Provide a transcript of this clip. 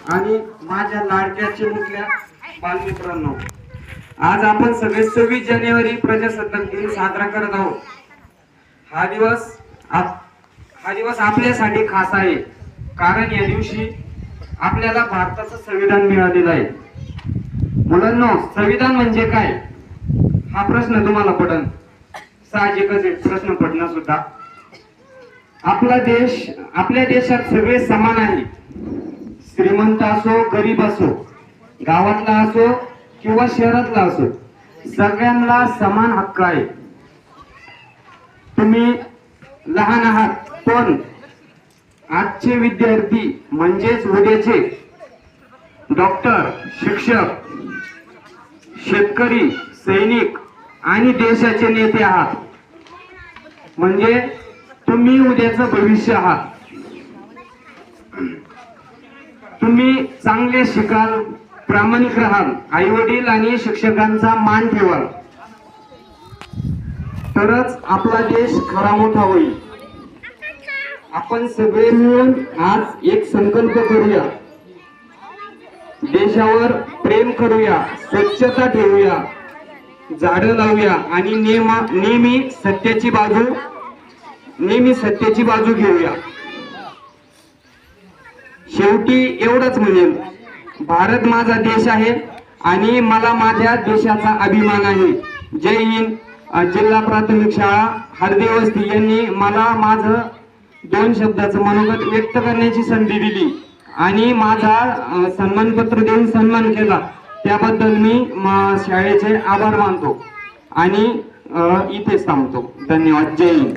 आणि माझ्या लाडक्या चिमुकल्या बालमित्रांनो, आज आपण सगळे 26 जानेवारी प्रजासत्ताक दिन साजरा करत आहोत। हा दिवस आपल्यासाठी खास आहे, कारण या दिवशी आपल्याला भारताचं संविधान मिळालेलं आहे। मुलांनो, संविधान म्हणजे काय हा प्रश्न तुम्हाला पडन, साहजिकच आहे प्रश्न पडणं सुद्धा। आपल्या देशात सगळे समान आहे, श्रीमंत असो गरीब असो, गावातला असो किंवा शहरातला असो, सगळ्यांना समान हक्क आहे। तुम्ही लहान आहात पण आजचे विद्यार्थी म्हणजेच उद्याचे डॉक्टर, शिक्षक, शेतकरी, सैनिक आणि देशाचे नेते आहात। म्हणजे तुम्ही उद्याचं भविष्य आहात। तुम्ही चांगले शिकाल, प्रामाणिक राहाल, आई वडील आणि शिक्षकांचा मान ठेवाल, तरच आपला देश खरा मोठा होईल। आपण सगळे मिळून आज एक संकल्प करूया, देशावर प्रेम करूया, स्वच्छता ठेवूया, झाडं लावूया आणि नेहमी सत्याची बाजू घेऊया। शेवटी एवढंच म्हणेन, भारत माझा देश आहे आणि मला माझ्या देशाचा अभिमान आहे। जय हिंद। जिल्हा प्राथमिक शाळा हरदेवस्ती यांनी मला माझं 2 शब्दाचं मनोगत व्यक्त करण्याची संधी दिली आणि माझा सन्मानपत्र देऊन सन्मान केला, त्याबद्दल मी शाळेचे आभार मानतो आणि इथेच थांबतो। धन्यवाद। जय हिंद।